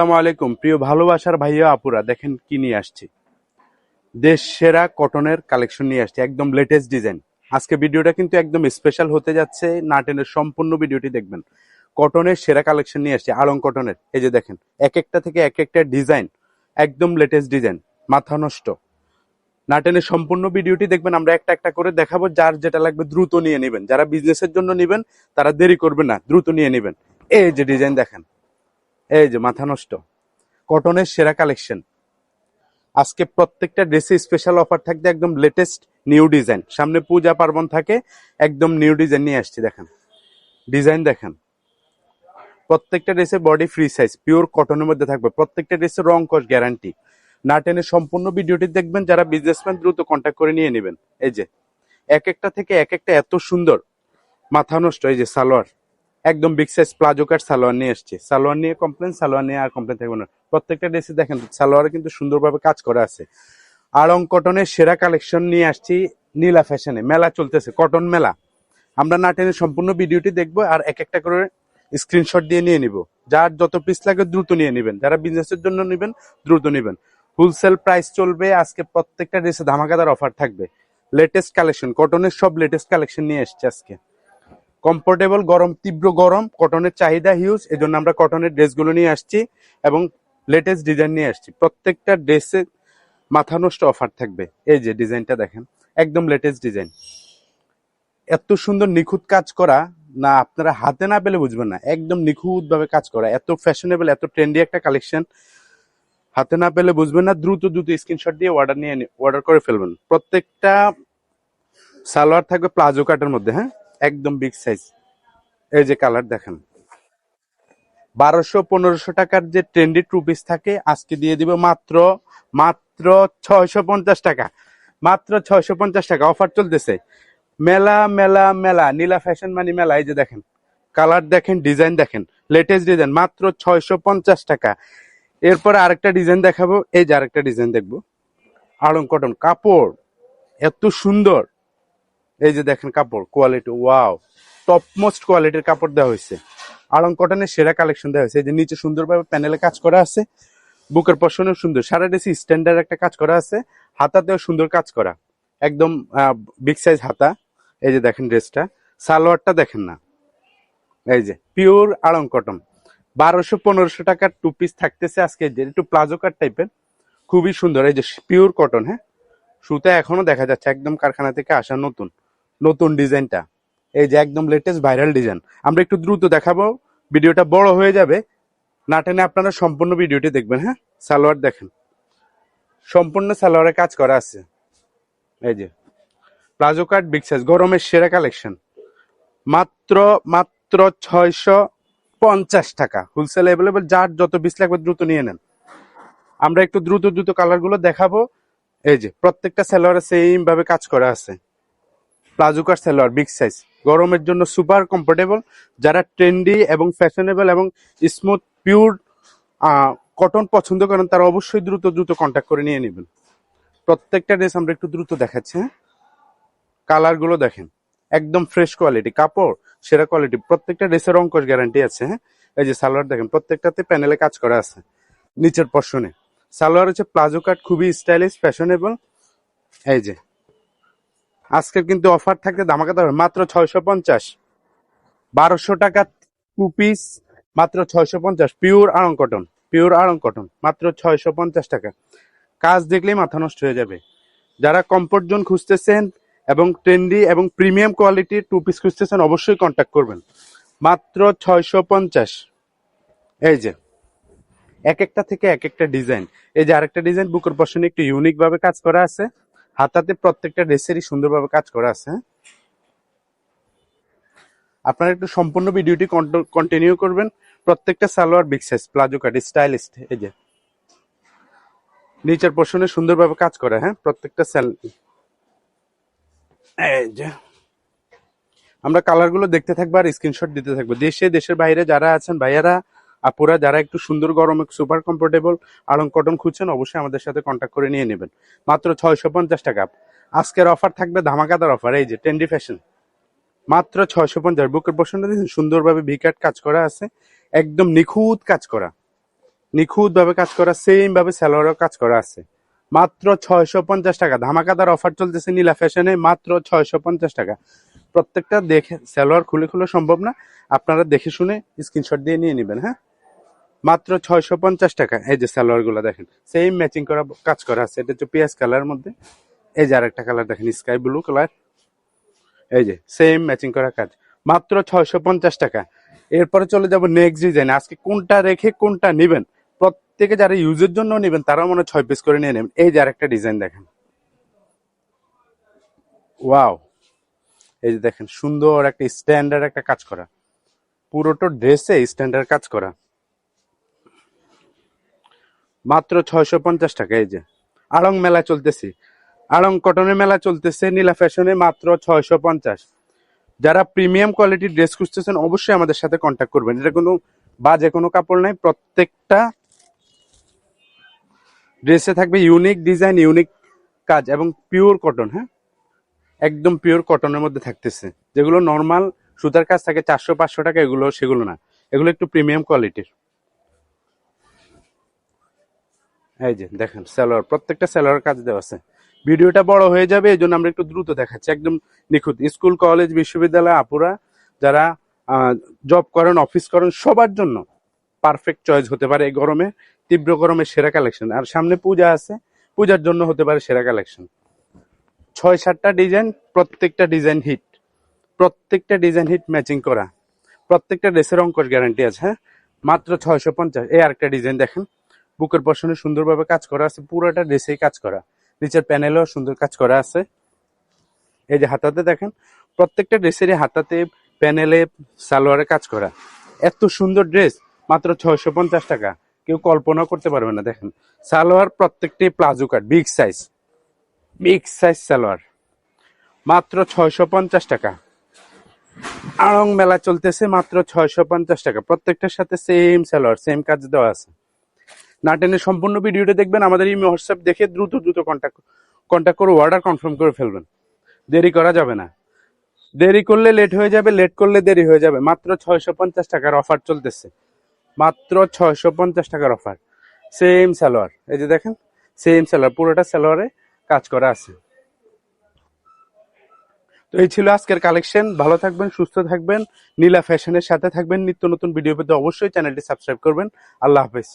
আসসালামু আলাইকুম প্রিয় ভালোবাসার ভাইয়া আপুরা, দেখেন কি নিয়ে আসছি। দেশ সেরা কটনের কালেকশন নিয়ে আসছি, একদম লেটেস্ট ডিজাইন। আজকে ভিডিওটা কিন্তু একদম স্পেশাল হতে যাচ্ছে, না টেনে সম্পূর্ণ ভিডিওটি দেখবেন। কটনের সেরা কালেকশন নিয়ে আসছি, আড়ং কটনের। এই যে দেখেন, এক একটা থেকে এক একটা ডিজাইন, একদম লেটেস্ট ডিজাইন, মাথা নষ্ট। না টেনে সম্পূর্ণ ভিডিওটি দেখবেন, আমরা একটা একটা করে দেখাবো। যার যেটা লাগবে দ্রুত নিয়ে নেবেন, যারা বিজনেসের জন্য নেবেন তারা দেরি করবেন না, দ্রুত নিয়ে নেবেন। এই যে ডিজাইন দেখেন, এই যে মাথা নষ্ট কটনের সেরা কালেকশন। আজকে প্রত্যেকটা ড্রেসে স্পেশাল অফার থাকবে, একদম লেটেস্ট নিউ ডিজাইন। সামনে পূজা পার্বণ থাকে, একদম নিউ ডিজাইন নিয়ে আসছি। দেখেন ডিজাইন দেখেন, প্রত্যেকটা ড্রেসে বডি ফ্রি সাইজ, পিওর কটনের মধ্যে থাকবে। প্রত্যেকটা ড্রেসের রং কস গ্যারান্টি। না টেনে সম্পূর্ণ ভিডিওটি দেখবেন, যারা বিজনেসম্যান দ্রুত কন্ট্যাক্ট করে নিয়ে নেবেন। এই যে এক একটা থেকে এক একটা এত সুন্দর, মাথা নষ্ট। এই যে সালোয়ার, একদম বিগ সাইজ প্লাজো কাট সালোয়ার নিয়ে এসছে। সালোয়ার নিয়ে কমপ্লেন, সালোয়ার নিয়ে আর কমপ্লেন থাকবে না। প্রত্যেকটা ড্রেসে দেখেন সালোয়ারে কিন্তু সুন্দরভাবে কাজ করা আছে। আড়ং কটনের সেরা কালেকশন নিয়ে আসছি নীলা ফ্যাশনে। মেলা চলতেছে, কটন মেলা। আমরা না টেনে সম্পূর্ণ ভিডিওটি দেখবো, আর এক একটা করে স্ক্রিনশট দিয়ে নিয়ে নিব। যার যত পিস লাগে দ্রুত নিয়ে নেবেন, যারা বিজনেসের জন্য নেবেন দ্রুত নেবেন। হোলসেল প্রাইস চলবে আজকে, প্রত্যেকটা ড্রেসে ধামাকাদার অফার থাকবে। লেটেস্ট কালেকশন, কটনের সব লেটেস্ট কালেকশন নিয়ে এসছে আজকে। কমফোর্টেবল, গরম, তীব্র গরম, কটনের চাহিদা হিউজ, এজন্য আমরা কটনের ড্রেসগুলো নিয়ে আসছি এবং লেটেস্ট ডিজাইন নিয়ে আসছি। প্রত্যেকটা ড্রেসে মাথা নষ্ট অফার থাকবে। এই যে ডিজাইনটা দেখেন, একদম লেটেস্ট ডিজাইন, এত সুন্দর নিখুঁত কাজ করা, না আপনারা হাতে না পেলে বুঝবেন না। একদম নিখুঁত ভাবে কাজ করা, এত ফ্যাশনেবল, এত ট্রেন্ডি একটা কালেকশন, হাতে না পেলে বুঝবেন না। দ্রুত দ্রুত স্ক্রিনশট দিয়ে অর্ডার করে ফেলবেন। প্রত্যেকটা সালোয়ার থাকবে প্লাজো কাটের মধ্যে, হ্যাঁ, একদম বিগ সাইজ। এই যে কালার দেখেন, 1200-1500 টাকার যে ট্রেন্ডি টু পিস থাকে, আজকে দিয়ে দিব মাত্র মাত্র 650 টাকা। মাত্র 650 টাকা অফার চলতেছে। মেলা মেলা মেলা, নীলা ফ্যাশন মানি মেলা। এই যে দেখেন কালার দেখেন, ডিজাইন দেখেন, লেটেস্ট ডিজাইন, মাত্র 650 টাকা। এরপরে আরেকটা ডিজাইন দেখাবো। এই যে আরেকটা ডিজাইন দেখবো, আড়ং কটন কাপড়, এত সুন্দর। এই যে দেখেন কাপড় কোয়ালিটি, ওয়াও, টপ মোস্ট কোয়ালিটির কাপড় দেওয়া হয়েছে। আড়ং কটনের সেরা কালেকশন দেওয়া হয়েছে। এই যে নিচে সুন্দরভাবে প্যানেলে কাজ করা আছে, বুকের পশনেও সুন্দর, সারা ড্রেসে স্ট্যান্ডার্ড একটা কাজ করা আছে। হাতাতেও সুন্দর কাজ করা, একদম বিগ সাইজ হাতা। এই যে দেখেন ড্রেসটা, সালোয়ারটা দেখেন না, এই যে পিওর আড়ং কটন। 1200-1500 টাকার টু পিস থাকতেছে আজকে, যে একটু প্লাজো কাট টাইপের, খুবই সুন্দর। এই যে পিওর কটন, হ্যাঁ, সুতা এখনো দেখা যাচ্ছে, একদম কারখানা থেকে আসা নতুন নতুন ডিজাইনটা। এই যে একদম লেটেস্ট ভাইরাল ডিজাইন। আমরা একটু দ্রুত দেখাবো, ভিডিওটা বড় হয়ে যাবে। না টেনে আপনারা সম্পূর্ণ ভিডিওটি দেখবেন। হ্যাঁ, সালোয়ার দেখেন, সম্পূর্ণ সালোয়ারে কাজ করা আছে। এই যে প্লাজো কাট বিগ সাইজ, গরমের সেরা কালেকশন, মাত্র মাত্র 650 টাকা। হোলসেল অ্যাভেলেবল, যার যত পিস লাগবে দ্রুত নিয়ে নেন। আমরা একটু দ্রুত দ্রুত কালার গুলো দেখাবো। এই যে প্রত্যেকটা সালোয়ারে সেম ভাবে কাজ করা আছে। প্লাজো কাট সালোয়ার বিগ সাইজ, গরমের জন্য সুপার কমফোর্টেবল। যারা ট্রেন্ডি এবং ফ্যাশনেবল এবং স্মুথ পিওর কটন পছন্দ করেন, তারা অবশ্যই দ্রুত দ্রুত কন্ট্যাক্ট করে নিয়ে নেবেন। প্রত্যেকটা ড্রেস আমরা একটু দ্রুত দেখাচ্ছি। কালার গুলো দেখেন, একদম ফ্রেশ কোয়ালিটি কাপড়, সেরা কোয়ালিটি। প্রত্যেকটা ড্রেসের অঙ্কশ গ্যারান্টি আছে। হ্যাঁ, এই যে সালোয়ার দেখেন, প্রত্যেকটাতে প্যানেলে কাজ করা আছে। নিচের পশনে সালোয়ার হচ্ছে প্লাজো কাট, খুবই স্টাইলিশ ফ্যাশনেবল। এই যে আজকের কিন্তু অফার থাকতে ধামাকা হবে, মাত্র 650। 1200 টাকা টু পিস, মাত্র 650। পিওর আড়ং কটন, পিওর আড়ং কটন, মাত্র 650 টাকা। কাজ দেখলেই মাথা নষ্ট হয়ে যাবে। যারা কমফোর্ট জোন খুঁজতেছেন এবং ট্রেন্ডি এবং প্রিমিয়াম কোয়ালিটির টু পিস খুঁজতেছেন, অবশ্যই কন্ট্যাক্ট করবেন। মাত্র 650। এই যে এক একটা থেকে এক একটা ডিজাইন। এই যে আরেকটা ডিজাইন, বুকের পশনে একটু ইউনিক ভাবে কাজ করা আছে। হাতাতে প্রত্যেকটা ড্রেসেরই সুন্দরভাবে কাজ করা আছে। আপনারা একটু সম্পূর্ণ ভিডিওটি কন্টিনিউ করবেন। প্রত্যেকটা সালোয়ার বিগ সাইজ, প্লাজো কাট, স্টাইলিস্ট। এই যে নিচের পশনে সুন্দরভাবে কাজ করা, হ্যাঁ, প্রত্যেকটা এই যে আমরা কালার গুলো দেখতে থাকবো আর স্ক্রিনশট দিতে থাকবো। দেশে দেশের বাইরে যারা আছেন ভাইয়ারা আপুরা, যারা একটু সুন্দর গরমে সুপার কমফোর্টেবল আড়ং কটন খুঁজছেন, অবশ্যই আমাদের সাথে কন্ট্যাক্ট করে নিয়ে নেবেন। মাত্র 650 টাকা। আজকের অফার থাকবে ধামাকাদার অফার। এই যে ট্রেন্ডি ফ্যাশন, মাত্র 650। বুকের পশনটা দেখুন, সুন্দরভাবে ভিকাট কাজ করা আছে, একদম নিখুঁত কাজ করা। নিখুঁত ভাবে কাজ করা, সেম ভাবে সালোয়ারও কাজ করা আছে। মাত্র 650 টাকা ধামাকাদার অফার চলতেছে নীলা ফ্যাশনে, মাত্র 650 টাকা। প্রত্যেকটা দেখে সালোয়ার খুলে খুলে সম্ভব না, আপনারা দেখে শুনে স্ক্রিনশট দিয়ে নিয়ে নেবেন। হ্যাঁ, মাত্র 650 টাকা। এই যে সালোয়ার গুলো দেখেন, সেম ম্যাচিং করা কাজ করা আছে। এটা হচ্ছে পিয়াজ কালার মধ্যে, এই যে আরেকটা কালার দেখেন স্কাই ব্লু কালার, এই যে সেম ম্যাচিং করা কাজ, মাত্র 650 টাকা। এরপরে চলে যাব নেক্সট ডিজাইন। আজকে কোনটা রেখে কোনটা নেবেন, প্রত্যেকে যারা ইউজের জন্য নেবেন তারাও মনে 6 পিস করে নিয়ে নেবেন। এই যে আরেকটা ডিজাইন দেখেন, ওয়াও, এই যে দেখেন সুন্দর একটা স্ট্যান্ডার্ড একটা কাজ করা, পুরোটা ড্রেসে স্ট্যান্ডার্ড কাজ করা, মাত্র 650 টাকা। এই যে আড়ং মেলা চলতেছে, আড়ং কটনের মেলা চলতেছে নীলা ফ্যাশনে, মাত্র 650। যারা প্রিমিয়াম কোয়ালিটির ড্রেস খুঁজতেছেন অবশ্যই আমাদের সাথে কন্ট্যাক্ট করবেন। এটা কোনো বাজে কোনো কাপড় নাই, প্রত্যেকটা ড্রেসে থাকবে ইউনিক ডিজাইন, ইউনিক কাজ এবং পিওর কটন। হ্যাঁ, একদম পিওর কটনের মধ্যে থাকতেছে, যেগুলো নর্মাল সুতার কাজ থাকে 400-500 টাকা, এগুলো সেগুলো না, এগুলো একটু প্রিমিয়াম কোয়ালিটির। এই যে দেখেন সালোয়ার, প্রত্যেকটা সালোয়ার কাজ দেওয়া আছে। ভিডিওটা বড় হয়ে যাবে, এই জন্য আমরা একটু দ্রুত দেখাচ্ছি, একদম নিখুঁত। স্কুল কলেজ বিশ্ববিদ্যালয় আপুরা যারা জব করেন, অফিস করেন, সবার জন্য পারফেক্ট চয়েস হতে পারে এই গরমে, তীব্র গরমে সেরা কালেকশন। আর সামনে পূজা আছে, পূজার জন্য হতে পারে সেরা কালেকশন। 6-7টা ডিজাইন, প্রত্যেকটা ডিজাইন হিট, প্রত্যেকটা ডিজাইন হিট ম্যাচিং করা, প্রত্যেকটা ড্রেসের অঙ্কশ গ্যারান্টি আছে। হ্যাঁ, মাত্র 650। এই আরেকটা ডিজাইন দেখেন, বুকের পশনে সুন্দরভাবে কাজ করা আছে, পুরোটা ড্রেসেই কাজ করা, নিচের প্যানেলেও সুন্দর কাজ করা আছে। এই যে হাতাতে দেখেন, প্রত্যেকটা ড্রেসেরই হাতাতে প্যানেলে সালোয়ারে কাজ করা, এত সুন্দর ড্রেস মাত্র 650 টাকা। কেউ কল্পনা করতে পারবে না। দেখেন সালোয়ার প্রত্যেকটি প্লাজো কাট, big size, big size salwar, মাত্র 650 টাকা। আড়ং মেলা চলতেছে, মাত্র 650 টাকা। প্রত্যেকটার সাথে সেম সালোয়ার, সেম কাজ দেওয়া আছে। না টেনে সম্পূর্ণ ভিডিওটা দেখবেন, আমাদের ইমো হোয়াটসঅ্যাপ দেখে দ্রুত দ্রুত কন্ট্যাক্ট করে অর্ডার কনফার্ম করে ফেলবেন, দেরি করা যাবে না। দেরি করলে লেট হয়ে যাবে, লেট করলে দেরি হয়ে যাবে। মাত্র 650 টাকার অফার চলতেছে, মাত্র 650 টাকার অফার। সেম সালোয়ার, এই যে দেখেন সেম সালোয়ার, পুরোটা সালোয়ারে কাজ করা আছে। তো এই ছিল আজকের কালেকশন। ভালো থাকবেন, সুস্থ থাকবেন, নীলা ফ্যাশনের সাথে থাকবেন। নিত্য নতুন ভিডিও পেতে অবশ্যই চ্যানেলটি সাবস্ক্রাইব করবেন। আল্লাহ হাফেজ।